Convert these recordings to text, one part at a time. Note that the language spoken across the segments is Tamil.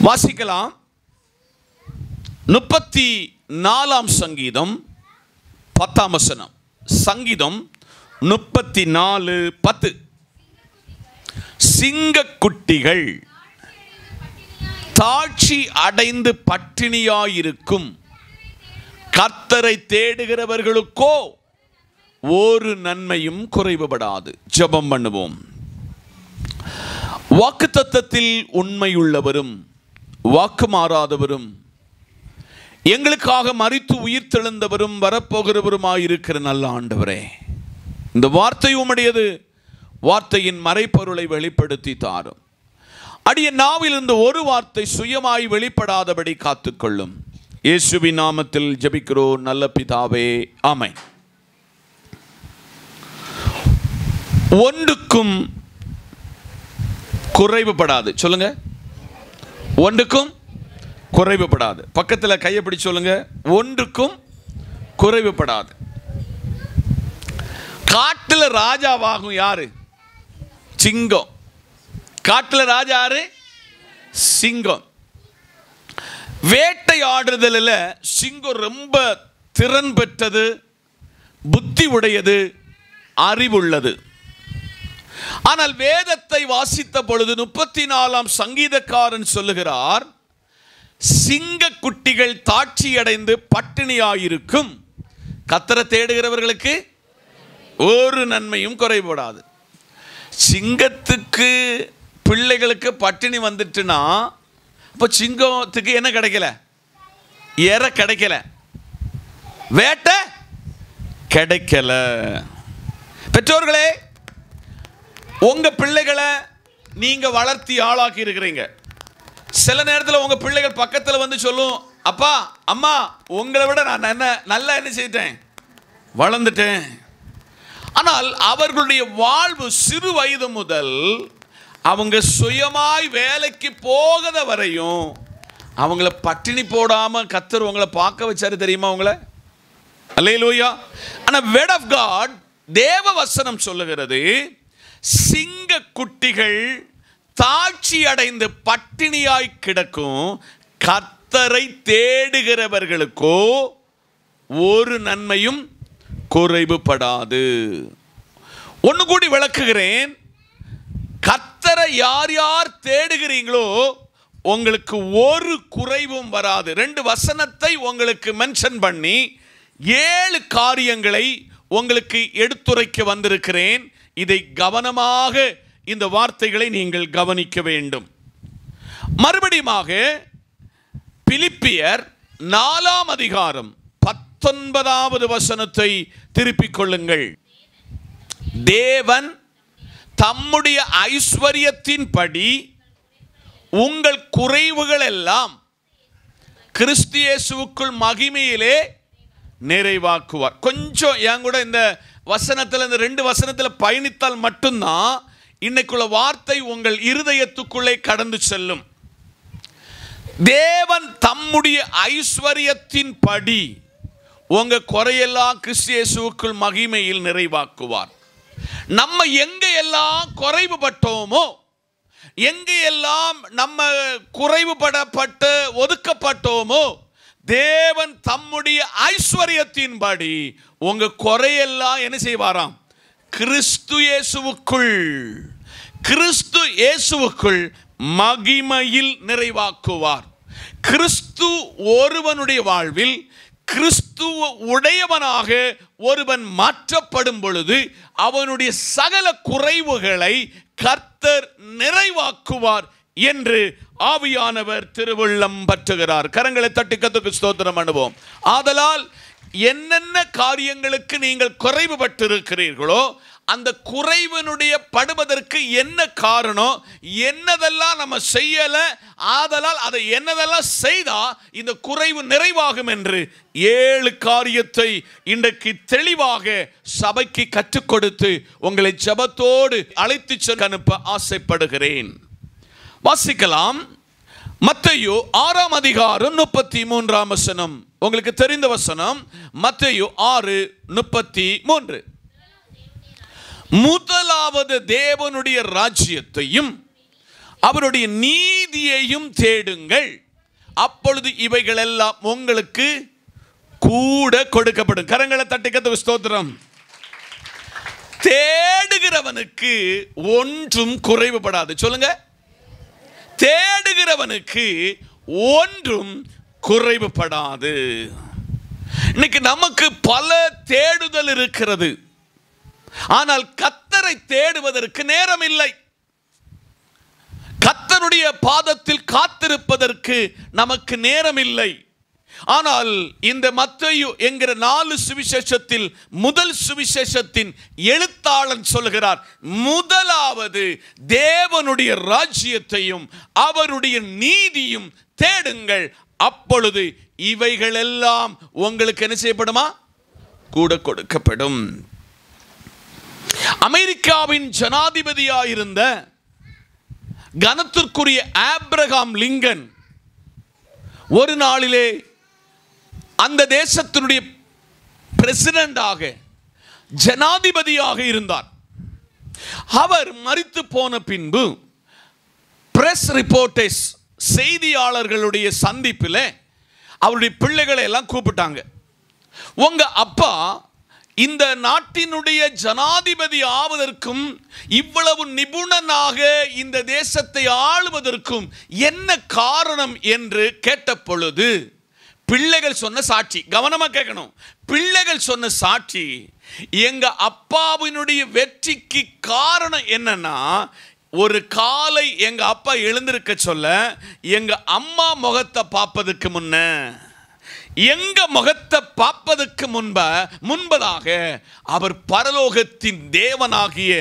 வாசிக்கலாம். 34 சங்கீதம் 10 சங்கீதம் 34:10. சிங்கக்குட்டிகள் தாழ்ச்சி அடைந்து பட்டினியாயிருக்கும், கர்த்தரை தேடுகிறவர்களுக்கோ ஒரு நன்மையும் குறைவுபடாது. ஜெபம் பண்ணுவோம். வாக்குத்தத்தத்தில் உண்மையுள்ளவரும் வாக்கு மாறாதவரும் எங்களுக்காக மரித்து உயிர் தெழுந்தவரும் வரப்போகிறவருமாயிருக்கிற நல்ல ஆண்டவரே, இந்த வார்த்தை உம்முடையது. வார்த்தையின் மறைப்பொருளை வெளிப்படுத்தி தாரும். அடிய நாவில் இந்த ஒரு வார்த்தை சுயமாய் வெளிப்படாதபடி காத்துக்கொள்ளும். இயேசுவின் நாமத்தில் ஜெபிக்கிறோம் நல்ல பிதாவே, ஆமென். ஒன்றுக்கும் குறைவுபடாது. சொல்லுங்க, ஒன்றுக்கும் குறைவுபடாது. பக்கத்தில் கையை பிடிச்சு சொல்லுங்க, ஒன்றுக்கும் குறைவுபடாது. காட்டுல ராஜாவாகும் யாரு? சிங்கம். காட்டுல ராஜா யாரு? சிங்கம். வேட்டையாடுதலில் சிங்கம் ரொம்ப திறன் பெற்றது, புத்தி உடையது, அறிவுள்ளது. ஆனால் வேதத்தை வாசித்த பொழுது 34 சங்கீதக்காரன் சொல்லுகிறார், சிங்க குட்டிகள் தாட்சி அடைந்து பட்டினியாயிருக்கும், கர்த்தரை தேடுகிறவர்களுக்கு ஒரு நன்மையும் குறைபடாது. சிங்கத்துக்கு பிள்ளைகளுக்கு பட்டினி வந்துட்டுனா அப்போ சிங்கத்துக்கு என்ன கிடைக்கல? இறை கிடைக்கல, வேட்டை கிடைக்கல. பெற்றோர்களே, உங்க பிள்ளைகளை நீங்க வளர்த்தி ஆளாக்கி இருக்கிறீங்க. சில நேரத்தில் உங்க பிள்ளைகள் பக்கத்தில் வந்து சொல்லும், அப்பா அம்மா உங்களை விட நான் நல்லா என்ன செய்தேன், வளர்ந்துட்டேன். ஆனால் அவர்களுடைய வாழ்வு சிறு வயது முதல் அவங்க சுயமாய் வேலைக்கு போகாத வரையும் அவங்கள பட்டினி போடாம கர்த்தர் உங்களை பார்க்க வச்சாரு தெரியுமா உங்களை? அல்லேலூயா. ஆனால் வேர்ட் ஆஃப் காட், தேவ வசனம் சொல்லுகிறது, சிங்க குட்டிகள் தாட்சி அடைந்து பட்டினியாய் கிடக்கும், கர்த்தரை தேடுகிறவர்களுக்கோ ஒரு நன்மையும் குறைவுபடாது. ஒன்று கூடி விளக்குகிறேன். கர்த்தரை யார் யார் தேடுகிறீங்களோ உங்களுக்கு ஒரு குறைவும் வராது. 2 வசனத்தை உங்களுக்கு மென்ஷன் பண்ணி 7 காரியங்களை உங்களுக்கு எடுத்துரைக்க வந்திருக்கிறேன். இதை கவனமாக இந்த வார்த்தைகளை நீங்கள் கவனிக்க வேண்டும். மறுபடியுமாக பிலிப்பியர் 4 அதிகாரம் 19வது வசனத்தை திருப்பிக் கொள்ளுங்கள். தேவன் தம்முடைய ஐஸ்வரியத்தின்படி உங்கள் குறைவுகள் எல்லாம் கிறிஸ்து இயேசுவுக்குள் மகிமையிலே நிறைவாக்குவார். கொஞ்சம் என் கூட இந்த வசனத்தில், இந்த 2 வசனத்தில் பயணித்தால் மட்டும்தான் இன்னைக்குள்ள வார்த்தை உங்கள் இருதயத்துக்குள்ளே கடந்து செல்லும். தேவன் தம்முடைய ஐஸ்வரியத்தின் படி உங்க குறையெல்லாம் கிறிஸ்து இயேசுவுக்குள் மகிமையில் நிறைவாக்குவார். நம்ம எங்க எல்லாம் குறைவுபட்டோமோ, எங்க எல்லாம் நம்ம குறைவுபடப்பட்டு ஒதுக்கப்பட்டோமோ, தேவன் தம்முடைய ஐஸ்வரியத்தின்படி உங்க குறையெல்லாம் என்ன செய்வாராம்? கிறிஸ்து இயேசுவுக்குள் மகிமையில் நிறைவாக்குவார். கிறிஸ்து ஒருவனுடைய வாழ்வில் கிறிஸ்துவ உடையவனாக ஒருவன் மாற்றப்படும் பொழுது அவனுடைய சகல குறைவுகளை கர்த்தர் நிறைவாக்குவார் என்று ஆவியானவர் திருவுள்ளம் பற்றுகிறார். கரங்களை தட்டி கர்த்தருக்கு ஸ்தோத்திரம் பண்ணுவோம். ஆதலால் என்னென்ன காரியங்களுக்கு நீங்கள் குறைவுபட்டிருக்கிறீர்களோ அந்த குறைவினுடைய படுவதற்கு என்ன காரணம், என்னதெல்லாம் நம்ம செய்யல, ஆதலால் அதை என்னதெல்லாம் செய்தா இந்த குறைவு நிறைவாகும் என்று 7 காரியத்தை இன்றைக்கு தெளிவாக சபைக்கு கற்றுக் கொடுத்து உங்களை ஜெபத்தோடு அழைத்து சென்று அனுப்ப ஆசைப்படுகிறேன். வாசிக்கலாம். மத்தேயு 6 அதிகாரம் 33 வசனம். உங்களுக்கு தெரிந்த வசனம். மத்தேயு 6:33. முதலாவது தேவனுடைய ராஜ்யத்தையும் அவருடைய நீதியையும் தேடுங்கள், அப்பொழுது இவைகள் எல்லாம் உங்களுக்கு கூட கொடுக்கப்படும். கரங்களை தட்டி கர்த்தருக்கு ஸ்தோத்திரம். தேடுகிறவனுக்கு ஒன்றும் குறைவுபடாது. சொல்லுங்க, தேடுகிறவனுக்கு ஒன்றும் குறைவுபடாது. இன்னைக்கு நமக்கு பல தேடுதல் இருக்கிறது, ஆனால் கர்த்தரை தேடுவதற்கு நேரம் இல்லை. கர்த்தருடைய பாதத்தில் காத்திருப்பதற்கு நமக்கு நேரம் இல்லை. ஆனால் இந்த மத்தேயு என்கிற 4 சுவிசேஷத்தில் முதல் சுவிசேஷத்தின் எழுத்தாளன் சொல்கிறார், முதலாவது தேவனுடைய ராஜ்யத்தையும் அவருடைய நீதியும் தேடுங்கள், அப்பொழுது இவைகள் எல்லாம் உங்களுக்கு என்ன செய்யப்படுமா? கூட கொடுக்கப்படும். அமெரிக்காவின் ஜனாதிபதியாயிருந்த கனத்திற்குரிய ஆபிரகாம் லிங்கன் ஒரு நாளிலே அந்த தேசத்தினுடைய பிரசிடென்டாக, ஜனாதிபதியாக இருந்தார். அவர் மரித்து போன பின்பு பிரஸ் ரிப்போர்ட்டர்ஸ், செய்தியாளர்களுடைய சந்திப்பில் அவருடைய பிள்ளைகளை எல்லாம் கூப்பிட்டாங்க. உங்க அப்பா இந்த நாட்டினுடைய ஜனாதிபதி ஆவதற்கும் இவ்வளவு நிபுணனாக இந்த தேசத்தை ஆளுவதற்கும் என்ன காரணம் என்று கேட்ட பொழுது பிள்ளைகள் சொன்ன சாட்சி, கவனமா கேட்கணும், பிள்ளைகள் சொன்ன சாட்சி, எங்க அப்பாவினுடைய வெற்றிக்கு காரணம் என்னன்னா, ஒரு காலை எங்க அப்பா எழுந்திருக்க சொல்ல எங்க அம்மா முகத்தை பார்ப்பதற்கு முன்ன, எங்க முகத்தை பார்ப்பதற்கு முன்பதாக அவர் பரலோகத்தின் தேவனாகிய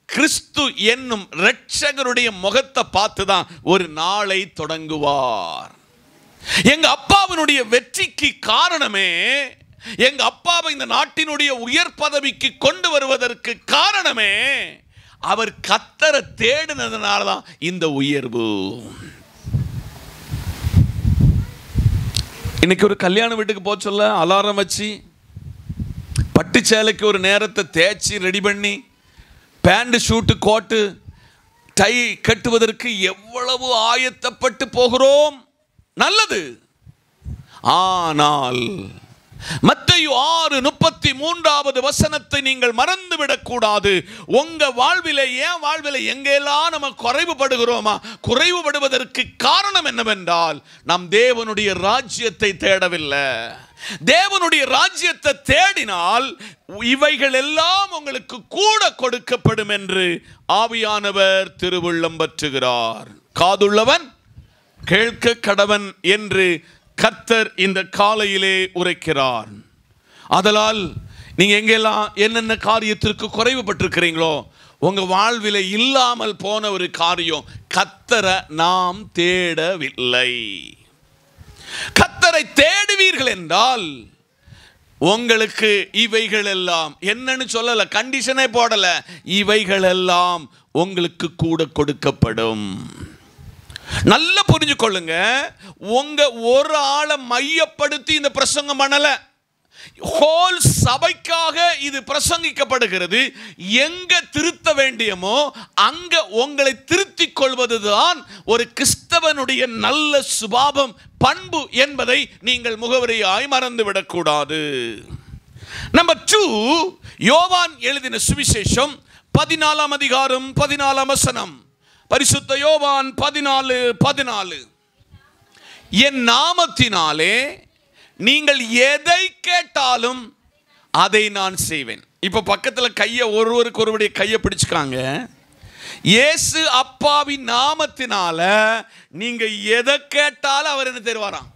கிறிஸ்து என்னும் இரட்சகருடைய முகத்தை பார்த்துதான் ஒரு நாளை தொடங்குவார். எங்க அப்பாவினுடைய வெற்றிக்கு காரணமே, எங்க அப்பாவை இந்த நாட்டினுடைய உயர் பதவிக்கு கொண்டு வருவதற்கு காரணமே அவர் கர்த்தரை தேடினதுனால தான் இந்த உயர்வு. இன்னைக்கு ஒரு கல்யாண வீட்டுக்கு போக சொல்ல அலாரம் வச்சு, பட்டு சேலைக்கு ஒரு நேரத்தை தேய்ச்சி ரெடி பண்ணி, பேண்ட் ஷூட்டு கோட்டு டை கட்டுவதற்கு எவ்வளவு ஆயத்தப்பட்டு போகிறோம். நல்லது. ஆனால் மத்தேயு 6:33 நீங்கள் மறந்துவிடக் கூடாது. உங்க வாழ்விலே, என் வாழ்விலே எங்கெல்லாம் நம்ம குறைவுபடுகிறோமா, குறைவுபடுவதற்கு காரணம் என்னவென்றால் நாம் தேவனுடைய ராஜ்யத்தை தேடவில்லை. தேவனுடைய ராஜ்யத்தை தேடினால் இவைகள் எல்லாம் உங்களுக்கு கூட கொடுக்கப்படும் என்று ஆவியானவர் திருவுள்ளம் பற்றுகிறார். காதுள்ளவன் கேட்க கடவன் என்று கர்த்தர் இந்த காலையிலே உரைக்கிறார். ஆதலால் நீங்க எங்கெல்லாம் என்னென்ன காரியத்திற்கு குறைவுபட்டிருக்கிறீங்களோ, உங்க வாழ்விலே இல்லாமல் போன ஒரு காரியம், கர்த்தரை நாம் தேடவில்லை. கர்த்தரை தேடுவீர்கள் என்றால் உங்களுக்கு இவைகள் எல்லாம் என்னன்னு சொல்லல, கண்டிஷனே போடல, இவைகள் எல்லாம் உங்களுக்கு கூட கொடுக்கப்படும். நல்லா புரிஞ்சு கொள்ளுங்க, உங்க ஒரு ஆளை மையப்படுத்தி இந்த பிரசங்கம் பண்ணல, ஹோல் சபைக்காக இது பிரசங்கிக்கப்படுகிறது. எங்க திருத்த வேண்டியமோ அங்க உங்களை திருத்திக் கொள்வதுதான் ஒரு கிறிஸ்தவனுடைய நல்ல சுபாவம், பண்பு என்பதை நீங்கள் முகவரியாய் மறந்துவிடக் கூடாது. நம்பர் 2, யோவான் எழுதின சுவிசேஷம் 14 அதிகாரம் 14 வசனம். பரிசுத்த யோவான் 14:14, என் நாமத்தினாலே நீங்கள் எதை கேட்டாலும் அதை நான் செய்வேன். இப்ப பக்கத்துல கையை ஒருவருடைய கையை பிடிச்சுக்காங்க. இயேசு அப்பாவின் நாமத்தினால நீங்க எதை கேட்டாலும் அவர் என்ன தருவாராம்.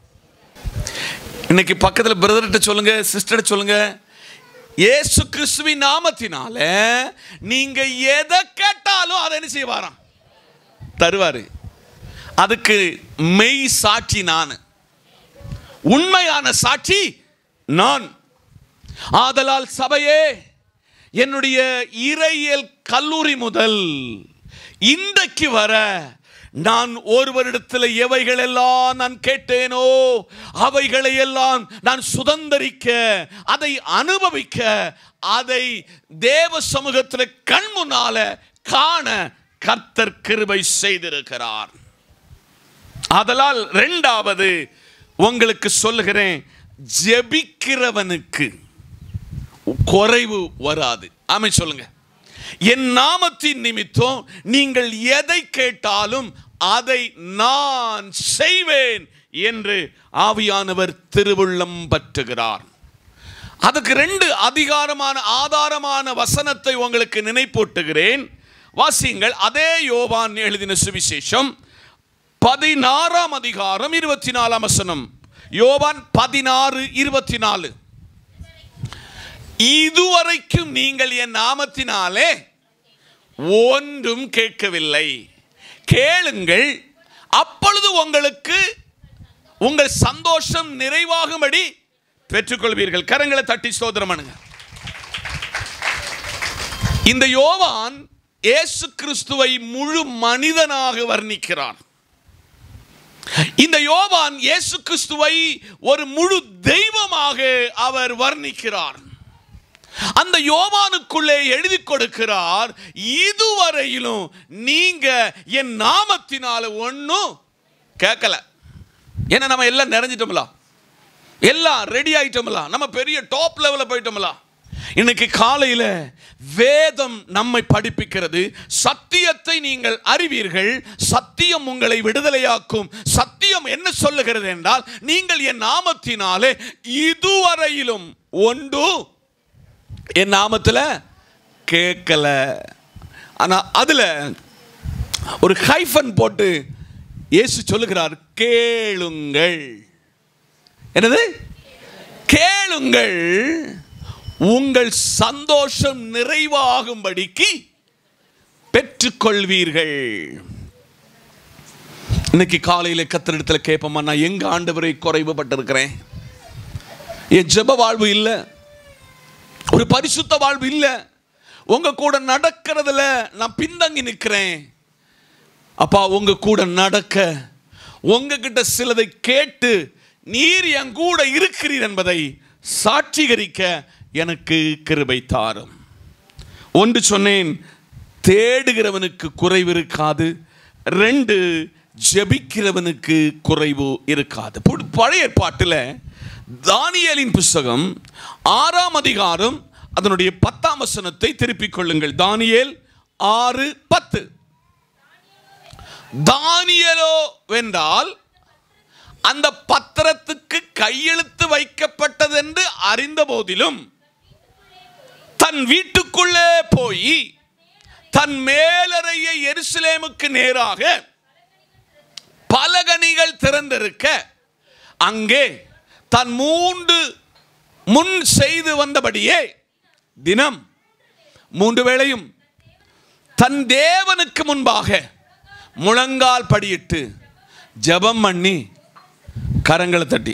இன்னைக்கு பக்கத்துல பிரதர்கிட்ட சொல்லுங்க, சிஸ்டர் சொல்லுங்க, இயேசு கிறிஸ்துவின் நாமத்தினால நீங்க எதை கேட்டாலும் அதை என்ன செய்வாராம், தருவாரு. அதுக்கு மெய் சாட்சி நான், உண்மையான சாட்சி நான். ஆதலால் சபையே, என்னுடைய இறையியல் கல்லூரி முதல் இன்றைக்கு வர நான் ஒருவரிடத்தில் எவைகள் எல்லாம் நான் கேட்டேனோ அவைகளை எல்லாம் நான் சுதந்தரிக்க, அதை அனுபவிக்க, அதை தேவ சமூகத்தில் கண் முன்னால காண கர்த்தர் கிருபை செய்திருக்கிறார். ஆதலால் இரண்டாவது உங்களுக்கு சொல்லுகிறேன், ஜெபிக்கிறவனுக்கு குறைவு வராது. ஆமென் சொல்லுங்க. என் நாமத்தின் நிமித்தம் நீங்கள் எதை கேட்டாலும் அதை நான் செய்வேன் என்று ஆவியானவர் திருவுள்ளம் பற்றுகிறார். அதுக்கு 2 ஆதாரமான வசனத்தை உங்களுக்கு நினைப்பூட்டுகிறேன். வாசியுங்கள். அதே யோவான் எழுதின சுவிசேஷம் 16ஆம் அதிகாரம் 24ஆம் வசனம். யோவான் 16:24. இதுவரைக்கும் நீங்கள் என் நாமத்தினாலே ஒன்றும் கேட்கவில்லை, கேளுங்கள், அப்பொழுது உங்களுக்கு உங்கள் சந்தோஷம் நிறைவாகும்படி பெற்றுக்கொள்வீர்கள். கரங்களை தட்டி ஸ்தோத்திரம் பண்ணுங்க. இந்த யோவான் இயேசு கிறிஸ்துவை முழு மனிதனாக வர்ணிக்கிறார். இந்த யோவான் இயேசு கிறிஸ்துவை ஒரு முழு தெய்வமாக அவர் வர்ணிக்கிறார். அந்த யோவானுக்குள்ளே எழுதி கொடுக்கிறார், இதுவரையிலும் நீங்க என் நாமத்தினால ஒன்னும் கேட்கல. ஏன்னா நம்ம எல்லாம் நிறைஞ்சிட்டோம்ல, எல்லாம் ரெடி ஆயிட்டோம்ல, நம்ம பெரிய டாப் லெவல்ல போயிட்டோம்ல. இன்னைக்கு காலையில வேதம் நம்மை படிப்பிக்கிறது, சத்தியத்தை நீங்கள் அறிவீர்கள், சத்தியம் உங்களை விடுதலையாக்கும். சத்தியம் என்ன சொல்லுகிறது என்றால், நீங்கள் என் நாமத்தினாலே இதுவரையிலும் ஒன்றும் என் நாமத்தில் கேட்கல. ஆனா அதுல ஒரு ஹைஃபன் போட்டு இயேசு சொல்லுகிறார், கேளுங்கள். என்னது? கேளுங்கள், உங்கள் சந்தோஷம் நிறைவாகும்படிக்கு பெற்றுக்கொள்வீர்கள். இன்னைக்கு காலையில கர்த்தரிடத்தில் கேட்போமா, நான் எங்க ஆண்டவரை குறைவுபட்டிருக்கிறேன், என் ஜெப வாழ்வு இல்லை, ஒரு பரிசுத்த வாழ்வு இல்லை, உங்க கூட நடக்கிறதுல நான் பின்தங்கி நிற்கிறேன். அப்பா, உங்க கூட நடக்க, உங்ககிட்ட சிலதை கேட்டு நீர் என் கூட இருக்கிறீர் என்பதை சாட்சிகரிக்க எனக்கு கிருபை தாரும். ஒன்று சொன்னேன், தேடுகிறவனுக்கு குறைவு இருக்காது. 2, ஜெபிக்கிறவனுக்கு குறைவு இருக்காது. பழைய ஏற்பாட்டில் தானியேலின் புத்தகம் 6ஆம் அதிகாரம் அதனுடைய 10ஆம் வசனத்தை திருப்பிக் கொள்ளுங்கள். தானியேல் 6:10. தானியேலோ வென்றால் அந்த பத்திரத்துக்கு கையெழுத்து வைக்கப்பட்டது என்று அறிந்த போதிலும் தன் வீட்டுக்குள்ளே போய் தன் மேலறையை எருசலேமுக்கு நேராக பலகணிகள் திறந்திருக்க அங்கே தன் முன் செய்து வந்தபடியே தினம் 3 வேளையும் தன் தேவனுக்கு முன்பாக முழங்கால் படியிட்டு ஜெபம் பண்ணி கரங்களை தட்டி.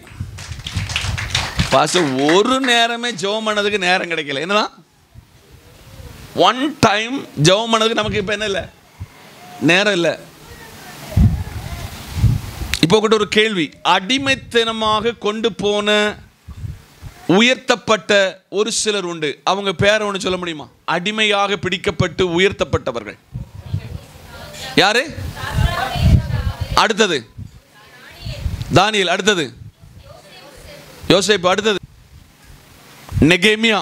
ஒரு நேரமே ஜெபம் பண்ணதுக்கு நேரம் கிடைக்கல. என்னன்னா, ஒன் டைம் ஜெபம் பண்ணதுக்கு நமக்கு இப்ப என்ன இல்லை, நேரம் இல்லை. இப்போ கூட ஒரு கேள்வி, அடிமைத்தனமாக கொண்டு போன உயர்த்தப்பட்ட ஒரு சிலர் உண்டு, அவங்க பேரை ஒன்று சொல்ல முடியுமா? அடிமையாக பிடிக்கப்பட்டு உயர்த்தப்பட்டவர்கள் யாரு? அடுத்தது தானியேல், அடுத்தது யோசேப்பு, அடுத்தது நெகேமியா.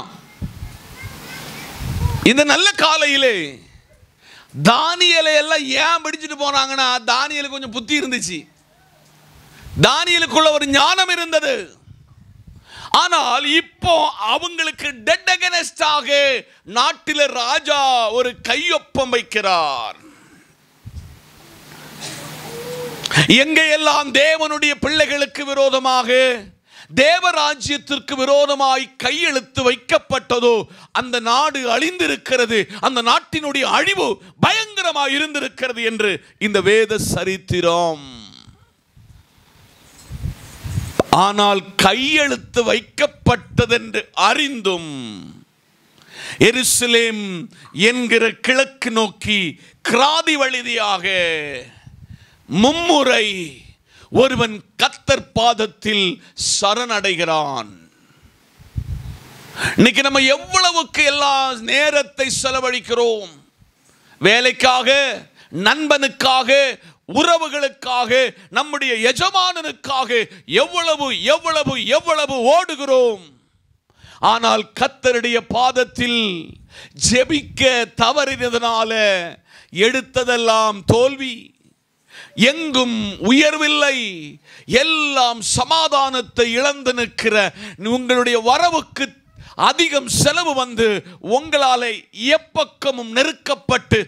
இந்த நல்ல காலையிலே தானியேலை எல்லாம் ஏன் பிடிச்சிட்டு போனாங்கன்னா, தானியேலுக்கு கொஞ்சம் புத்தி இருந்துச்சு, தானியேலுக்குள்ள ஒரு ஞானம் இருந்தது. ஆனால் இப்போ அவங்களுக்கு டெட் அகைன்ஸ்டாக நாட்டில ராஜா ஒரு கையொப்பம் வைக்கிறார். எங்கெல்லாம் தேவனுடைய பிள்ளைகளுக்கு விரோதமாக, தேவராஜ்யத்திற்கு விரோதமாய் கையெழுத்து வைக்கப்பட்டதோ அந்த நாடு அழிந்திருக்கிறது, அந்த நாட்டினுடைய அழிவு பயங்கரமாய் இருந்திருக்கிறது என்று இந்த வேத சரித்திரம். ஆனால் கையெழுத்து வைக்கப்பட்டதென்று அறிந்தும் எருசலேம் என்கிற கிழக்கு நோக்கி கிராதி வழியாக மும்முறை ஒருவன் கர்த்தர் பாதத்தில் சரணடைகிறான். இன்னைக்கு நம்ம எவ்வளவுக்கு எல்லா நேரத்தை செலவழிக்கிறோம், வேலைக்காக நண்பனுக்காக, உறவுகளுக்காக, நம்முடைய எஜமானனுக்காக எவ்வளவு எவ்வளவு எவ்வளவு ஓடுகிறோம். ஆனால் கர்த்தருடைய பாதத்தில் ஜெபிக்க தவறினதனால எடுத்ததெல்லாம் தோல்வி, எங்கும் உயர்வில்லை, எல்லாம் சமாதானத்தை இழந்து நிற்கிற உங்களுடைய வரவுக்கு அதிகம் செலவு வந்து உங்களால் எப்பக்கமும் நெருக்கப்பட்டு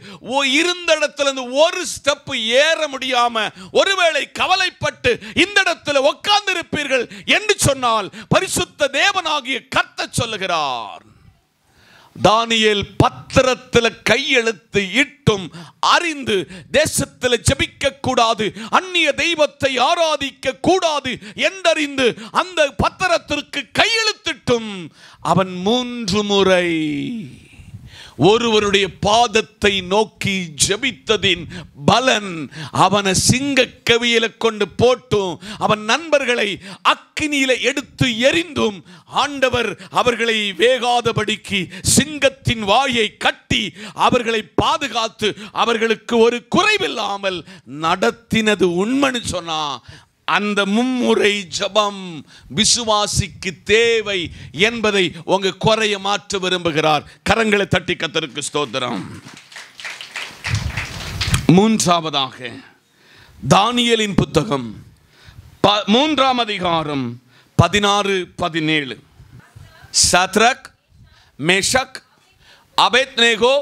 இருந்த இடத்துல இருந்து ஒரு ஸ்டெப் ஏற முடியாம ஒருவேளை கவலைப்பட்டு இந்த இடத்துல உட்கார்ந்து இருப்பீர்கள் என்று சொன்னால் பரிசுத்த தேவனாகிய கர்த்தர் சொல்லுகிறார், தானியேல் பத்திரத்தில் கையெழுத்து இட்டும் அறிந்து தேசத்தில் ஜெபிக்க கூடாது, அந்நிய தெய்வத்தை ஆராதிக்க கூடாது என்றறிந்து அந்த பத்திரத்திற்கு கையெழுத்திட்டும் அவன் 3 முறை ஒருவருடைய பாதத்தை நோக்கி ஜெபித்ததின் பலன் அவனை சிங்க கவியில கொண்டு போட்டும் அவன் நண்பர்களை அக்கினியில எடுத்து எரிந்தும் ஆண்டவர் அவர்களை வேகாதபடிக்கு சிங்கத்தின் வாயை கட்டி அவர்களை பாதுகாத்து அவர்களுக்கு ஒரு குறைவில்லாமல் நடத்தினது உண்மைன்னு சொன்னா அந்த மும்முறை ஜெபம் விசுவாசிக்கு தேவை என்பதை உங்க குறைய மாற்ற விரும்புகிறார். கரங்களை தட்டி கர்த்தருக்கு ஸ்தோத்திரம். மூன்றாவதாக தானியேலின் புத்தகம் 3ஆம் அதிகாரம் 16-17. சாத்ராக், மேஷக், அபேத்நேகோ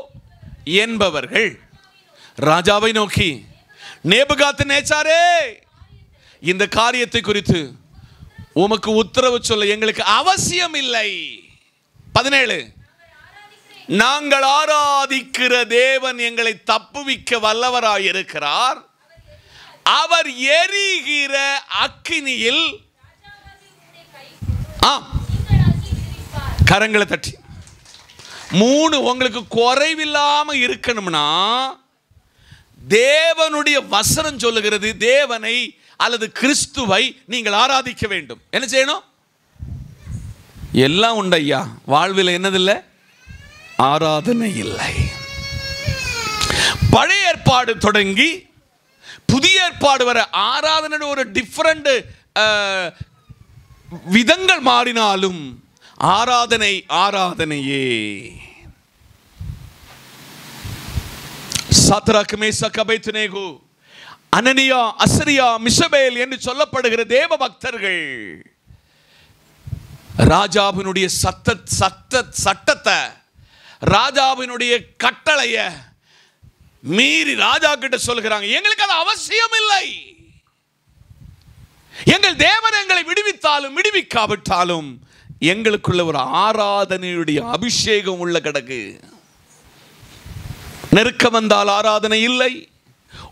என்பவர்கள் ராஜாவை நோக்கி, நேபுகாத்நேச்சாரே, இந்த காரியத்தை குறித்து உமக்கு உத்தரவு சொல்ல எங்களுக்கு அவசியம் இல்லை. 17, நாங்கள் ஆராதிக்கிற தேவன் எங்களை தப்புவிக்க வல்லவராயிருக்கிறார். அவர் எரிகிற அக்கினியில் கரங்களை தட்டி 3 உங்களுக்கு குறைவில்லாம இருக்கணும்னா தேவனுடைய வசனம் சொல்லுகிறது, தேவனை அல்லது கிறிஸ்துவை நீங்கள் ஆராதிக்க வேண்டும். என்ன செய்யணும்? எல்லாம் உண்டு ஐயா, வாழ்வில் என்னதில்லை? ஆராதனை இல்லை. பழைய ஏற்பாடு தொடங்கி புதிய ஏற்பாடு வர ஆராதனை ஒரு டிஃபரண்ட் விதங்கள் மாறினாலும் ஆராதனை ஆராதனையே. சாத்ராக், மேஷக், அபேத்நேகோ, அனனியா, அசரியா, மிஷபேல் என்று சொல்லப்படுகிற தேவ பக்தர்கள் ராஜாவினுடைய சட்டத்தை, ராஜாவினுடைய கட்டளைய மீறி ராஜா கிட்ட சொல்கிறாங்க, எங்களுக்கு அது அவசியம் இல்லை. எங்கள் தேவன் எங்களை விடுவித்தாலும் விடுவிக்காவிட்டாலும் எங்களுக்குள்ள ஒரு ஆராதனையுடைய அபிஷேகம் உள்ள கிடக்கு. நெருக்கம் வந்தால் ஆராதனை இல்லை,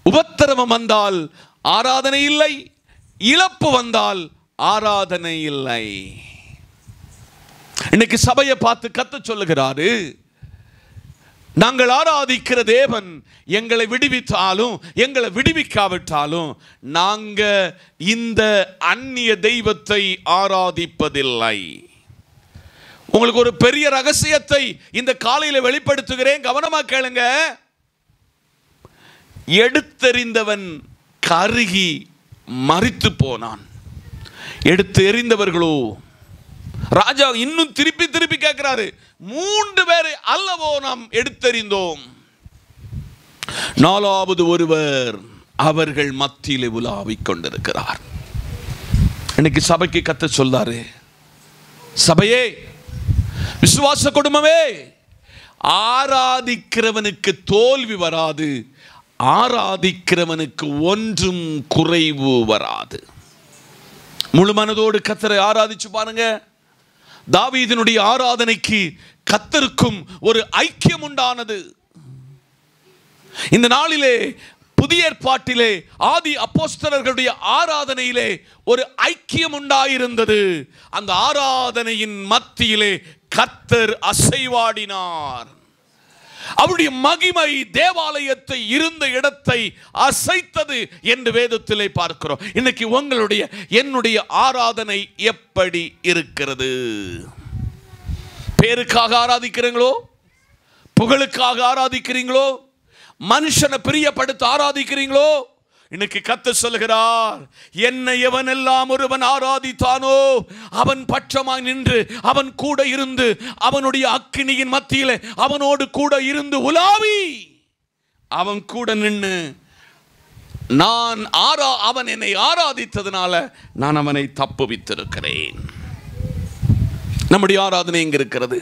உபத்திரவம் வந்தால் ஆராதனை இல்லை, இழப்பு வந்தால் ஆராதனை இல்லை. இன்னைக்கு சபையை பார்த்து கர்த்தர் சொல்லுகிறாரு, நாங்கள் ஆராதிக்கிற தேவன் எங்களை விடுவித்தாலும் எங்களை விடுவிக்காவிட்டாலும் நாங்க இந்த அந்நிய தெய்வத்தை ஆராதிப்பதில்லை. உங்களுக்கு ஒரு பெரிய ரகசியத்தை இந்த காலையில் வெளிப்படுத்துகிறேன், கவனமா கேளுங்க. எடுத்தெறிந்தவன் கருகி மரித்து போனான், எடுத்து எறிந்தவர்களோ, ராஜா இன்னும் திருப்பி திருப்பி கேட்கிறாரு, 3 பேரை அல்லவோ நாம் எடுத்தெறிந்தோம், 4வது ஒருவர் அவர்கள் மத்தியிலே உலாவிக் கொண்டிருக்கிறார். இன்னைக்கு சபைக்கு கர்த்தர் சொல்றாரு, சபையே, விசுவாச குடும்பமே, ஆராதிக்கிறவனுக்கு தோல்வி வராது, ஆராதிக்கிறவனுக்கு ஒன்றும் குறைவு வராது. முழு மனதோடு கர்த்தரை ஆராதிச்சு பாருங்க. தாவீதினுடைய ஆராதனைக்கு கர்த்தருக்கும் ஒரு ஐக்கியம் உண்டானது. இந்த நாளிலே புதிய ஏற்பாட்டிலே ஆதி அப்போஸ்தலர்களுடைய ஆராதனையிலே ஒரு ஐக்கியம் உண்டாயிருந்தது. அந்த ஆராதனையின் மத்தியிலே கர்த்தர் அசைவாடினார். அவருடைய மகிமை தேவாலயத்தை இருந்த இடத்தை அசைத்தது என்று வேதத்திலே பார்க்கிறோம். இன்னைக்கு உங்களுடைய என்னுடைய ஆராதனை எப்படி இருக்கிறது? பேருக்காக ஆராதிக்கிறீங்களோ? புகழுக்காக ஆராதிக்கிறீங்களோ? மனுஷனை பிரியப்படுத்த ஆராதிக்கிறீங்களோ, இன்னைக்கு கர்த்தர் சொல்லுகிறார், என்னை எவனெல்லாம் ஒருவன் ஆராதித்தானோ அவன் பட்சமாய் நின்று அவன் கூட இருந்து அவனுடைய அக்கினியின் மத்தியிலே அவனோடு கூட இருந்து உலாவி அவன் கூட நின்று அவன் என்னை ஆராதித்ததுனால நான் அவனை தப்புவித்திருக்கிறேன். நம்முடைய ஆராதனை எங்க இருக்கிறது?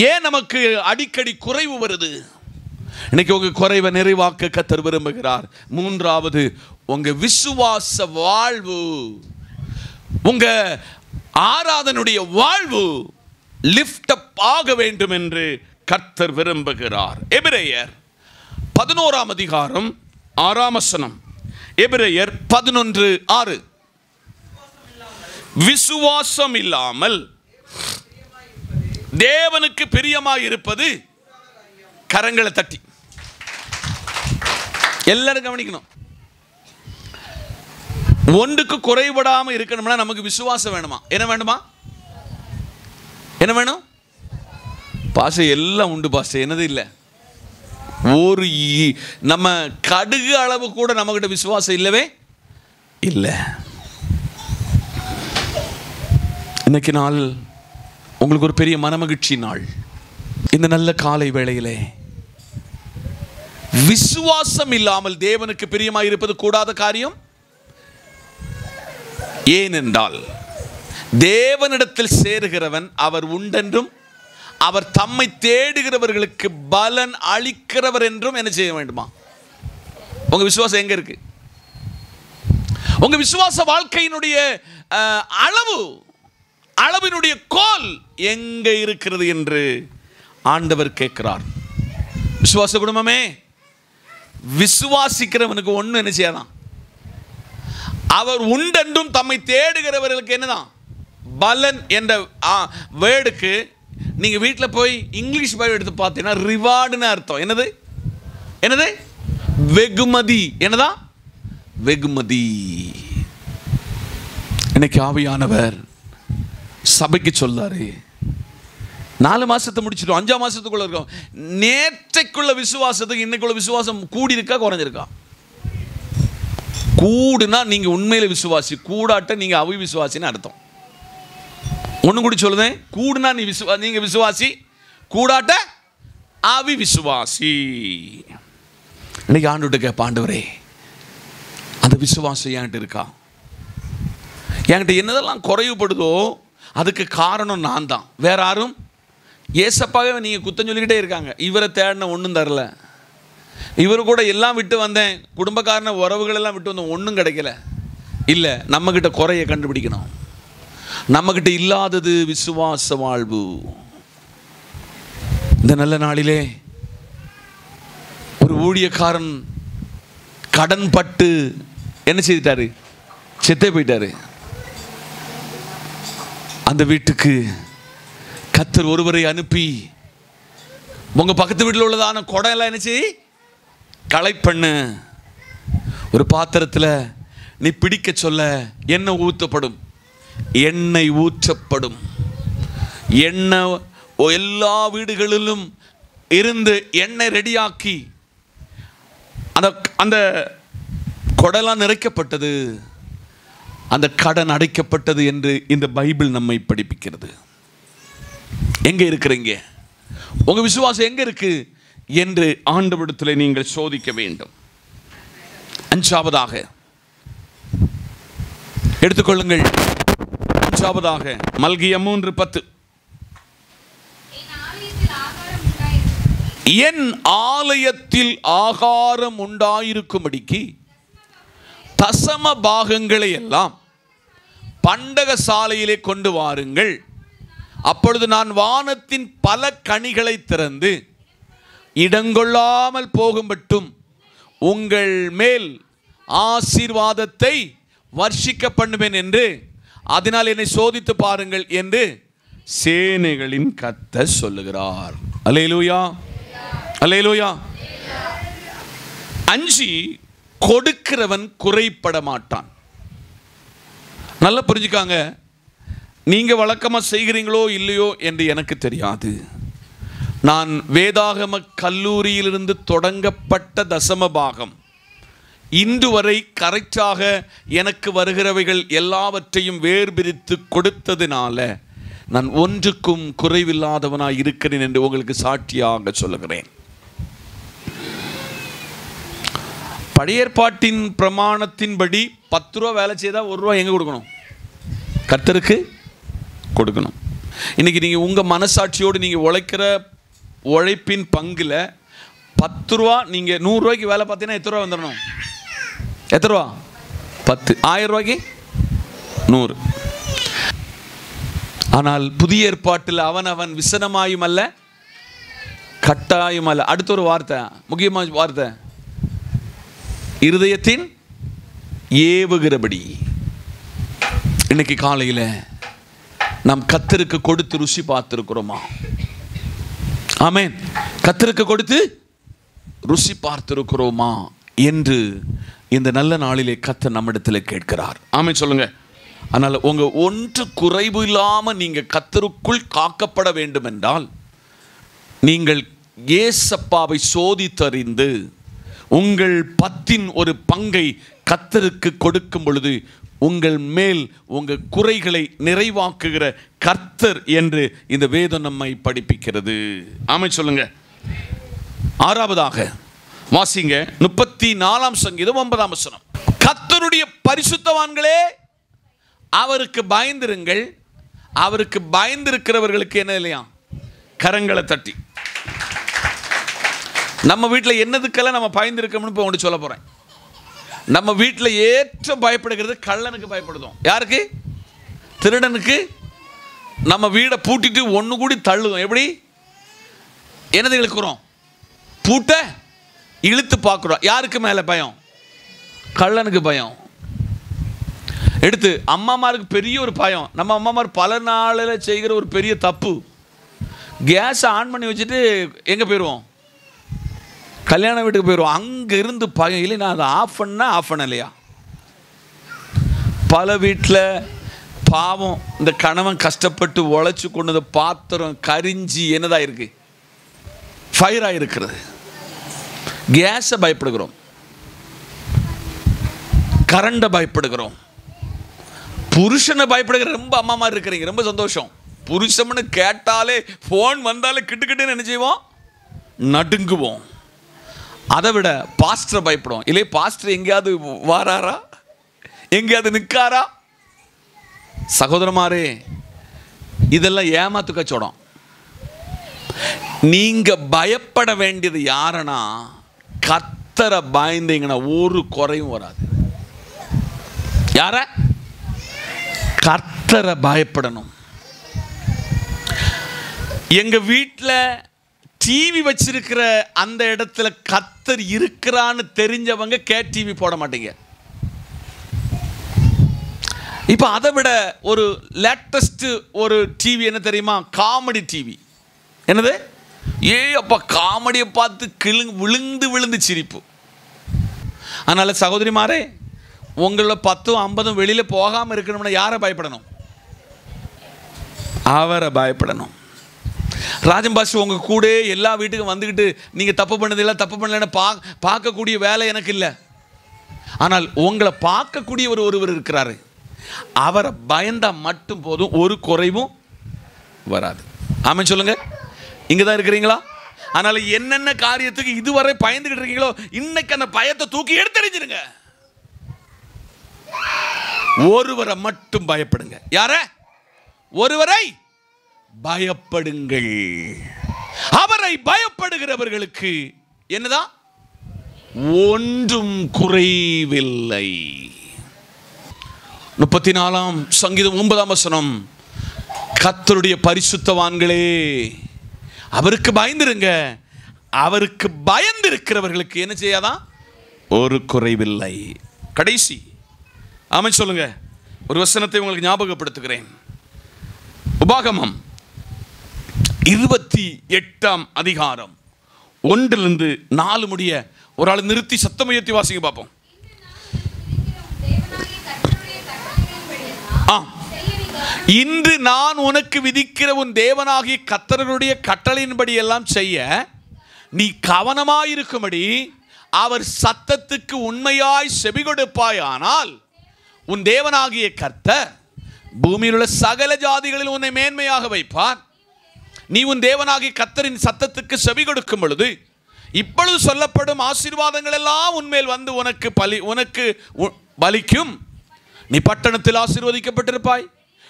ஏன் நமக்கு அடிக்கடி குறைவு வருது? இன்னைக்கு உங்க குறைவை நிறைவாக்க கர்த்தர் விரும்புகிறார். மூன்றாவது, உங்க விசுவாச வாழ்வு, உங்க ஆராதனுடைய வாழ்வு லிஃப்ட் அப் ஆக வேண்டும் என்று கர்த்தர் விரும்புகிறார். எபிரேயர் 11ஆம் அதிகாரம் 6ஆம் வசனம். எபிரேயர் 11:6. விசுவாசம் இல்லாமல் தேவனுக்கு பிரியமாய் இருப்பது, கரங்களை தட்டி எல்லாரும் கவனிக்கணும். ஒன்றுக்கு குறைபடாம இருக்கணும்னா நமக்கு விசுவாசம் வேணுமா? என்ன வேணுமா? என்ன வேணும்? பாச எல்லாம் உண்டு பாச, என்னது இல்லை. ஒரு நம்ம கடுகு அளவு கூட நம்ம கிட்ட விசுவாசம் இல்லவே இல்லை. இன்னைக்கு நாள் உங்களுக்கு ஒரு பெரிய மனமகிழ்ச்சி நாள். இந்த நல்ல காலை வேளையிலே விசுவாசம் இல்லாமல் தேவனுக்கு பிரியமாய் இருப்பது கூடாத காரியம். ஏனென்றால் தேவனிடத்தில் சேருகிறவன் அவர் உண்டென்றும் அவர் தம்மை தேடுகிறவர்களுக்கு பலன் அளிக்கிறவர் என்றும் என்ன செய்ய வேண்டுமா? உங்க விசுவாசம் எங்க இருக்கு? உங்க விசுவாச வாழ்க்கையினுடைய அளவினுடைய கோல் எங்க இருக்கிறது என்று ஆண்டவர் கேட்கிறார். விசுவாச குடும்பமே, விசுவாசிக்கிறவனுக்கு ஒண்ணு என்ன செய்யலாம்? அவர் உண்டென்றும் தம்மை தேடுகிறவர்களுக்கு என்னதான் பலன் என்ற வேர்டுக்கு நீங்க வீட்டில் போய் இங்கிலீஷ் பைபிள் எடுத்து பார்த்தீங்கன்னா ரிவார்டுன்னு அர்த்தம். என்னது? என்னது? வெகுமதி. என்னதான்? வெகுமதி. இன்னைக்கு ஆவியானவர் சபைக்கு சொல்லாரு, 4 மாசத்தை முடிச்சிட்டோம், 5ஆம் மாசத்துக்குள்ள இருக்கோம். நேற்றைக்குள்ள விசுவாசத்துக்கு இன்னைக்குள்ள விசுவாசம் கூடி இருக்கா குறைஞ்சிருக்கா? கூடுனா நீங்க உண்மையில விசுவாசி, கூடாட்ட நீங்க அவிசுவாசின்னு அர்த்தம். ஒண்ணு கூடி சொல்லுதேன், கூடுனா நீங்க விசுவாசி, கூடாட்ட அவி விசுவாசி. இன்னைக்கு ஆண்டுகிட்ட கேட்ப, ஆண்டவரே அந்த விசுவாசம் என்கிட்ட இருக்கா? என்கிட்ட என்னதெல்லாம் குறைவுபடுதோ அதுக்கு காரணம் நான் தான், வேற யாரும். ஏசப்பாவே நீங்க குத்தம் சொல்லிக்கிட்டே இருக்காங்க. இவரை தேடின ஒன்றும் தரல, இவரு கூட எல்லாம் விட்டு வந்தேன், குடும்பக்காரன உறவுகள் எல்லாம் விட்டு வந்தேன், ஒன்றும் கிடைக்கல. இல்லை, நம்மக்கிட்ட குறைய கண்டுபிடிக்கணும். நம்மக்கிட்ட இல்லாதது விசுவாச வாழ்வு. இந்த நல்ல நாளிலே ஒரு ஊழியக்காரன் கடன் பட்டு என்ன செய்துட்டாரு? செத்தே போயிட்டாரு. அந்த வீட்டுக்கு கர்த்தர் ஒருவரை அனுப்பி உங்க பக்கத்து வீட்டில் உள்ளதான குடம் எல்லாம் என்ன செய், களை பண்ணு, ஒரு பாத்திரத்தில் நீ பிடிக்க சொல்ல எண்ணெய் ஊற்றப்படும், எண்ணெய் ஊற்றப்படும். எண்ணெய் எல்லா வீடுகளிலும் இருந்து எண்ணெய் ரெடியாக்கி அந்த குடலாம் நிறைக்கப்பட்டது, அந்த கடன் அடைக்கப்பட்டது என்று இந்த பைபிள் நம்மை படிப்பிக்கிறது. எங்க இருக்கிறீங்க? உங்க விசுவாசம் எங்க இருக்கு என்று ஆண்டவரிடத்தில் நீங்கள் சோதிக்க வேண்டும். 5ஆவதாக எடுத்துக்கொள்ளுங்கள். 5ஆவதாக மல்கியா 3:10. என் ஆலயத்தில் ஆகாரம் உண்டாயிருக்கும்படிக்கு தசம பாகங்களை எல்லாம் பண்டக சாலையிலே கொண்டு வாருங்கள். அப்பொழுது நான் வானத்தின் பல கனிகளை திறந்து இடங்கொள்ளாமல் போகும்பட்டும் உங்கள் மேல் ஆசீர்வாதத்தை வர்ஷிக்க பண்ணுவேன் என்று, அதனால் என்னை சோதித்து பாருங்கள் என்று சேனைகளின் கர்த்தர் சொல்லுகிறார். அல்லேலூயா, அல்லேலூயா. 5, கொடுக்கிறவன் குறைப்பட மாட்டான். நல்லா புரிஞ்சுக்காங்க. நீங்க வழக்கமா செய்கிறீங்களோ இல்லையோ என்று எனக்கு தெரியாது. நான் வேதாகம கல்லூரியிலிருந்து தொடங்கப்பட்ட தசம பாகம் இன்று வரை கரெக்டாக எனக்கு வருகிறவைகள் எல்லாவற்றையும் வேர்பிரித்து கொடுத்ததினால நான் ஒன்றுக்கும் குறைவில்லாதவனாய் இருக்கிறேன் என்று உங்களுக்கு சாட்சியாக சொல்லுகிறேன். பழைய ஏற்பாட்டின் பிரமாணத்தின்படி 10 ரூபா வேலை செய்தால் 1 ரூபா எங்கே கொடுக்கணும்? கர்த்தருக்கு கொடுக்கணும். இன்றைக்கி நீங்கள் உங்கள் மனசாட்சியோடு நீங்கள் உழைக்கிற உழைப்பின் பங்கில் 10 ரூபா, நீங்கள் 100 ரூபாய்க்கு வேலை பார்த்தீங்கன்னா எத்தனை ரூபா வந்துடணும்? எத்தனை ரூபா? 10. 1000 ரூபாய்க்கு 100. ஆனால் புதிய ஏற்பாட்டில் அவன் விசனமாயும் அல்ல கட்டாயும் அல்ல. அடுத்த ஒரு வார்த்தை, முக்கியமான வார்த்தை, இருதயத்தின் ஏவுகிறபடி. இன்னைக்கு காலையில் நாம் கர்த்தருக்கு கொடுத்து ருசி பார்த்திருக்கிறோமா? ஆமென். கர்த்தருக்கு கொடுத்து ருசி பார்த்திருக்கிறோமா என்று இந்த நல்ல நாளிலே கர்த்தர் நம்மிடத்தில் கேட்கிறார். ஆமென் சொல்லுங்க. அதனால் உங்கள் ஒன்று குறைவு இல்லாமல் நீங்கள் கர்த்தருக்குள் காக்கப்பட வேண்டும் என்றால் நீங்கள் ஏசப்பாவை சோதித்தறிந்து உங்கள் 10 ஒரு பங்கை கர்த்தருக்கு கொடுக்கும் பொழுது உங்கள் மேல் உங்கள் குறைகளை நிறைவாக்குகிற கர்த்தர் என்று இந்த வேதம் நம்மை படிப்பிக்கிறது. ஆமென் சொல்லுங்க. 6வதாக வாசிங்க 34ஆம் சங்கீதம் 9ஆம் வசனம். கர்த்தருடைய பரிசுத்தவான்களே அவருக்கு பயந்திருங்கள், அவருக்கு பயந்திருக்கிறவர்களுக்கு என்ன இல்லையா? கரங்களை தட்டி. நம்ம வீட்டில் என்னதுக்கெல்லாம் நம்ம பயந்துருக்கோம்னு இப்போ ஒன்று சொல்ல போகிறேன். நம்ம வீட்டில் ஏற்ற பயப்படுகிறது கள்ளனுக்கு பயப்படுதோம். யாருக்கு? திருடனுக்கு. நம்ம வீடை பூட்டிட்டு ஒன்று கூடி தள்ளுவோம். எப்படி? என்னது இழுக்கிறோம்? பூட்டை இழுத்து பார்க்குறோம். யாருக்கு மேலே பயம்? கள்ளனுக்கு பயம். எடுத்து அம்மாமாருக்கு பெரிய ஒரு பயம். நம்ம அம்மாமார் பல நாளில் செய்கிற ஒரு பெரிய தப்பு, கேஸை ஆன் பண்ணி வச்சுட்டு எங்கே போயிடுவோம்? கல்யாண வீட்டுக்கு போயிடுவோம். அங்கே இருந்து பயம். இல்லை நான் அதை ஆஃப் பண்ணலையா? பல வீட்டில் பாவம் இந்த கணவன் கஷ்டப்பட்டு உழைச்சி கொண்டு பாத்திரம் கரிஞ்சி என்னதாக இருக்கு? ஃபயராக இருக்கிறது. கேஸை பயப்படுகிறோம், கரண்டை பயப்படுகிறோம், புருஷனை பயப்படுகிற ரொம்ப அம்மா மாதிரி இருக்கிறீங்க. ரொம்ப சந்தோஷம். புருஷம்னு கேட்டாலே ஃபோன் வந்தாலே கிட்டுக்கிட்டுன்னு என்ன செய்வோம்? நடுங்குவோம். அதை விட பாஸ்டரை பயப்படுவோம். இல்லை பாஸ்டர் எங்கேயாவது வாராரா, எங்கேயாவது நிற்காரா? சகோதரமாரே, இதெல்லாம் ஏமாத்து கச்சோடம். நீங்க பயப்பட வேண்டியது யாருன்னா கர்த்தரை பயந்தீங்கன்னா ஒரு குறையும் வராது. யார? கர்த்தரை பயப்படணும். எங்க வீட்டில் டிவி வச்சிருக்கிற அந்த இடத்துல கர்த்தர் இருக்கிறான்னு தெரிஞ்சவங்க டிவி போட மாட்டீங்க. இப்போ அதை விட ஒரு லேட்டஸ்ட் ஒரு டிவி என்ன தெரியுமா? Comedy TV. என்னது? அப்பா காமெடியை பார்த்து விழுந்து விழுந்து சிரிப்பு. அதனால சகோதரிமாரே, உங்கள 10 50 வெளியில் போகாமல் இருக்கணும்னா யாரை பயப்படணும்? அவரை பயப்படணும். ராஜம்பாஷ் உங்கள் கூட எல்லா வீட்டுக்கும் வந்துக்கிட்டு நீங்கள் தப்பு பண்ணதில்லை தப்பு பண்ணலன்னு பார்க்கக்கூடிய வேலை எனக்கு இல்லை. ஆனால் உங்களை பார்க்கக்கூடிய ஒருவர் இருக்கிறாரு. அவரை பயந்தால் மட்டும் போதும், ஒரு குறைவும் வராது. ஆமென் சொல்லுங்க. இங்கே தான் இருக்கிறீங்களா? அதனால் என்னென்ன காரியத்துக்கு இதுவரை பயந்துக்கிட்டு இருக்கீங்களோ இன்னைக்கு அந்த பயத்தை தூக்கி எடுத்தறிஞ்சிருங்க. ஒருவரை மட்டும் பயப்படுங்க. யார? ஒருவரை பயப்படுங்கள். அவரை பயப்படுகிறவர்களுக்கு என்னதான்? ஒன்றும் குறைவில்லை. 34ஆம் சங்கீதம் 9ஆம் வசனம். கர்த்தருடைய பரிசுத்தவான்களே அவருக்கு பயந்திருங்க, அவருக்கு பயந்திருக்கிறவர்களுக்கு என்ன செய்யாதான்? ஒரு குறைவில்லை. கடைசி ஆமென் சொல்லுங்க. ஒரு வசனத்தை உங்களுக்கு ஞாபகப்படுத்துகிறேன். உபாகமம் 28ஆம் அதிகாரம் 1 - 4 முடிய ஒரு ஆள் நிறுத்தி சத்தம் உயர்த்தி வாசிங்க பார்ப்போம். இன்று நான் உனக்கு விதிக்கிற உன் தேவனாகிய கர்த்தருடைய கட்டளையின்படி எல்லாம் செய்ய நீ கவனமாயிருக்கும்படி அவர் சத்தத்துக்கு உண்மையாய் செவி கொடுப்பாய். ஆனால் உன் தேவனாகிய கர்த்தர் பூமியில் உள்ள சகல ஜாதிகளில் உன்னை மேன்மையாக வைப்பார். நீ உன் தேவனாகிய கர்த்தரின் சத்தத்துக்கு செவி கொடுக்கும் பொழுது இப்பொழுது சொல்லப்படும் ஆசீர்வாதங்கள் எல்லாம் உன்மேல் வந்து உனக்கு பலிக்கும். நீ பட்டணத்தில் ஆசீர்வதிக்கப்பட்டிருப்பாய்,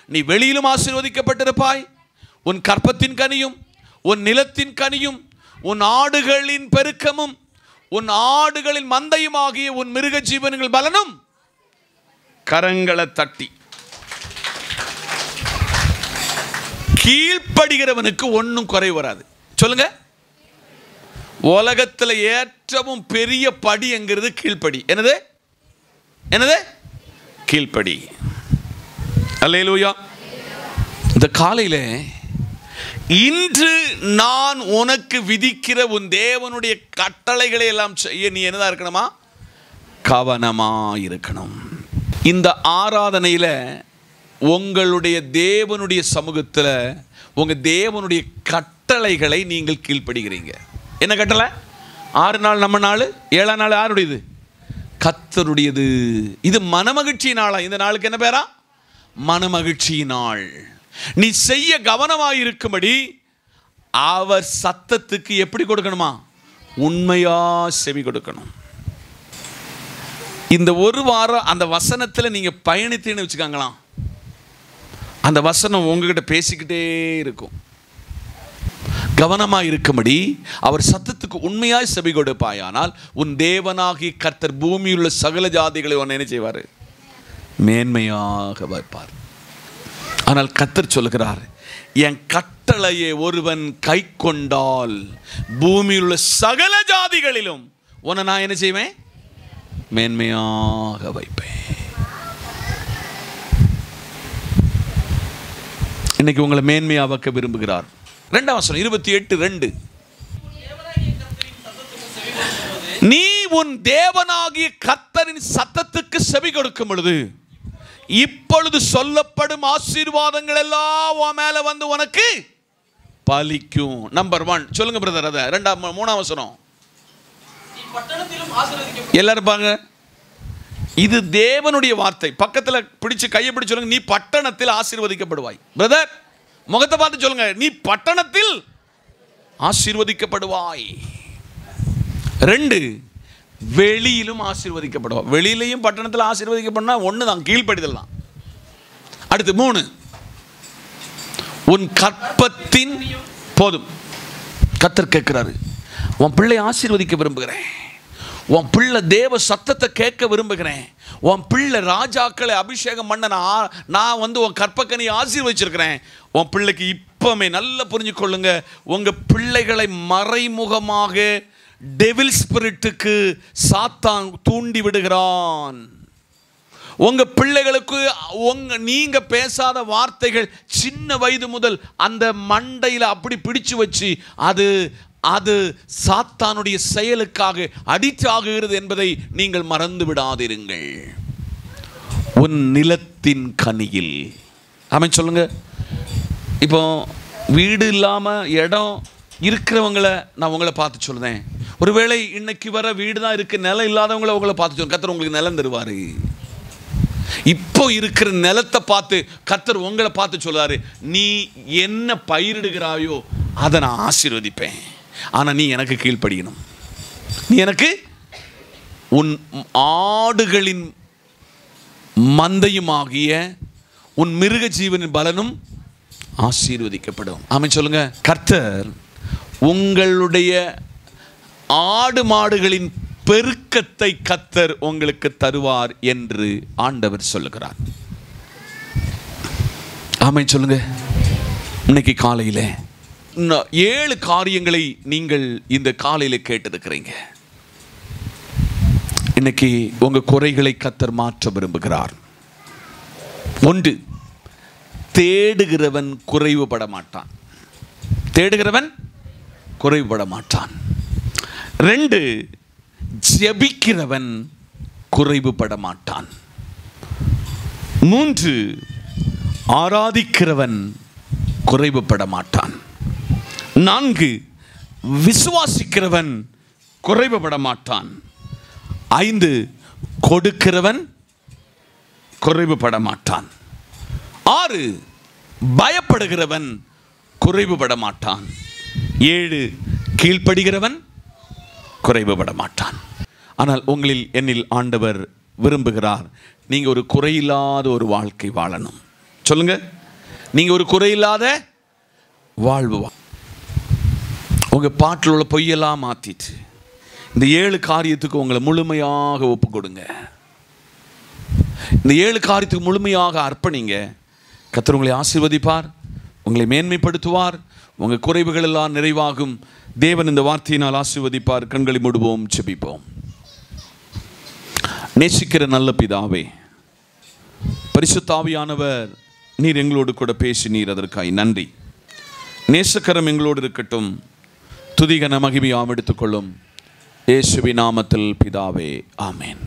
நீ வெளியிலும் ஆசீர்வதிக்கப்பட்டிருப்பாய். உன் கற்பத்தின் கனியும் உன் நிலத்தின் கனியும் உன் ஆடுகளின் பெருக்கமும் உன் ஆடுகளின் மந்தையும் ஆகிய உன் மிருக ஜீவன்கள் பலனும் கரங்களை தட்டி கீழ்ப்படுகிறவனுக்கு ஒன்றும் குறை வராது. சொல்லுங்க. உலகத்தில் ஏற்றவும் பெரிய படி என்கிறது கீழ்ப்படி. என்னது என்னது? கீழ்ப்படி. அல்லேலூயா. இந்த காலையில் இன்று நான் உனக்கு விதிக்கிற உன் தேவனுடைய கட்டளைகளை எல்லாம் செய்ய நீ என்னதான் இருக்கணுமா? கவனமா இருக்கணும். இந்த ஆராதனையில் உங்களுடைய தேவனுடைய சமூகத்தில் உங்கள் தேவனுடைய கட்டளைகளை நீங்கள் கீழ்ப்படுகிறீங்க. என்ன கட்டளை? 6 நாள் நம்ம நாள், 7ஆம் நாள் யாருடையது? கர்த்தருடையது. இது மனமகிழ்ச்சி நாளா? இந்த நாளுக்கு என்ன பேரா? மனமகிழ்ச்சி நாள். நீ செய்ய கவனமாயிருக்கும்படி அவர் சத்தத்துக்கு எப்படி கொடுக்கணுமா? உண்மையா செவி கொடுக்கணும். இந்த ஒரு வாரம் அந்த வசனத்தில் நீங்க பயணித்தேன்னு வச்சுக்காங்களாம், அந்த வசனம் உங்ககிட்ட பேசிக்கிட்டே இருக்கும். கவனமாக இருக்கும்படி அவர் சத்தத்துக்கு உண்மையாய் செவி கொடுப்பாயானால் உன் தேவனாகி கர்த்தர் பூமியில் உள்ள சகல ஜாதிகளை உன்னை என்ன செய்வார்? மேன்மையாக வைப்பார். ஆனால் கர்த்தர் சொல்லுகிறார், என் கட்டளையை ஒருவன் கை கொண்டால் பூமியில் உள்ள சகல ஜாதிகளிலும் உன்னை நான் என்ன செய்வேன்? மேன்மையாக வைப்பேன். இன்னைக்கு உங்களை மேன்மையாக வைக்க விரும்புகிறார். 2ஆம் வசனம் 28:2. நீ உன் தேவனாகிய கர்த்தரின் சத்தத்துக்கு செவி கொடுக்கும் பொழுது இப்பொழுது சொல்லப்படும் ஆசீர்வாதங்கள் எல்லாம் உன் மேல வந்து உனக்கு பலிக்கும். நம்பர் 1 சொல்லுங்க பிரதர். அத 3ஆம் வசனம் எல்லாரும் பாங்க. இது தேவனுடைய வார்த்தை. பக்கத்தில் பிடிச்சு கையை பிடிச்சு சொல்லுங்க, நீ பட்டணத்தில் ஆசீர்வதிக்கப்படுவாய். பிரதர் முகத்தை பார்த்து சொல்லுங்க, நீ பட்டணத்தில் ஆசீர்வதிக்கப்படுவாய். 2 வெளியிலும் ஆசீர்வதிக்கப்படுவாய். வெளியிலையும் பட்டணத்தில் ஆசீர்வதிக்கப்படனா ஒன்று தான், கீழ்ப்படிதல் தான். அடுத்து 3 உன் கற்பத்தின் போதும். கர்த்தர் கேட்கிறாரு, உன் பிள்ளை ஆசீர்வதிக்க விரும்புகிறேன், உன் பிள்ளை தேவ சத்தத்தை கேட்க விரும்புகிறேன், உன் பிள்ளை ராஜாக்களை அபிஷேகம் பண்ண நான் உன் கற்பக்கனியை ஆசீர்வதிச்சிருக்கிறேன். உன் பிள்ளைக்கு இப்போமே நல்லா புரிஞ்சுக்கொள்ளுங்க, உங்கள் பிள்ளைகளை மறைமுகமாக டெவில் ஸ்பிரிட்டுக்கு சாத்தான் தூண்டி விடுகிறான். உங்க பிள்ளைகளுக்கு நீங்க பேசாத வார்த்தைகள் சின்ன வயது முதல் அந்த மண்டையில் அப்படி பிடிச்சு வச்சு அது சாத்தானுடைய செயலுக்காக அடிக்ட் ஆகுகிறது என்பதை நீங்கள் மறந்து விடாதிருங்கள். உன் நிலத்தின் கனியில் ஆமென் சொல்லுங்க. இப்போ வீடு இல்லாமல் இடம் இருக்கிறவங்களை நான் உங்களை பார்த்து சொல்லுதேன். ஒருவேளை இன்னைக்கு வர வீடு தான் இருக்கு, நிலம் இல்லாதவங்களை உங்களை பார்த்து சொல்லுங்க, கர்த்தர் உங்களுக்கு நிலம் தருவார். இப்போ இருக்கிற நிலத்தை பார்த்து கர்த்தர் உங்களை பார்த்து சொல்றாரு, நீ என்ன பயிரிடுகிறாயோ அதை நான் ஆசீர்வதிப்பேன், ஆனால் நீ எனக்கு கீழ்ப்படியணும். நீ எனக்கு உன் ஆடுகளின் மந்தையுமாகிய உன் மிருக ஜீவனின் பலனும் ஆசீர்வதிக்கப்படும். ஆமென் சொல்லுங்க. கர்த்தர் உங்களுடைய ஆடு மாடுகளின் பெருக்கத்தை கர்த்தர் உங்களுக்கு தருவார் என்று ஆண்டவர் சொல்லுகிறார். ஆமென் சொல்லுங்க. இன்னைக்கு காலையில் 7 காரியங்களை நீங்கள் இந்த காலையில் கேட்டிருக்கிறீங்க. இன்னைக்கு உங்க குறைகளை கர்த்தர் மாற்ற விரும்புகிறார். 1, தேடுகிறவன் குறைவுபட மாட்டான். தேடுகிறவன் குறைவுபட மாட்டான். 2, ஜெபிக்கிறவன் குறைவுபட மாட்டான். 3, ஆராதிக்கிறவன் குறைவுபட மாட்டான். 4, விசுவாசிக்கிறவன் குறைவுபட மாட்டான். 5, கொடுக்கிறவன் குறைவுபட மாட்டான். 6, பயப்படுகிறவன் குறைவுபட மாட்டான். 7, கீழ்ப்படுகிறவன் குறைவுபட மாட்டான். ஆனால் உங்களில் என்னில் ஆண்டவர் விரும்புகிறார், நீங்க ஒரு குறையில்லாத ஒரு வாழ்க்கை வாழணும். சொல்லுங்க, நீங்க ஒரு குறையில்லாத வாழ்வு. உங்க பாட்டில் உள்ள பொய்யெல்லாம் மாத்திட்டு இந்த 7 காரியத்துக்கு உங்களை முழுமையாக ஒப்பு கொடுங்க. இந்த 7 காரியத்துக்கு முழுமையாக அர்ப்பணிங்க. கர்த்தர் உங்களை ஆசீர்வதிப்பார், உங்களை மேன்மைப்படுத்துவார், உங்கள் குறைவுகள் எல்லாம் நிறைவாகும். தேவன் இந்த வார்த்தையினால் ஆசீர்வதிப்பார். கண்களை மூடுவோம், ஜெபிப்போம். நேசிக்கிற நல்ல பிதாவே, பரிசுத்த ஆவியானவர், நீர் எங்களோடு கூட பேசினீர், அதற்காய் நன்றி. நேசக்கரம் எங்களோடு இருக்கட்டும். துதிகன மகிமையாம் எடுத்துக்கொள்ளும். இயேசுவின் நாமத்தில் பிதாவே, ஆமென்.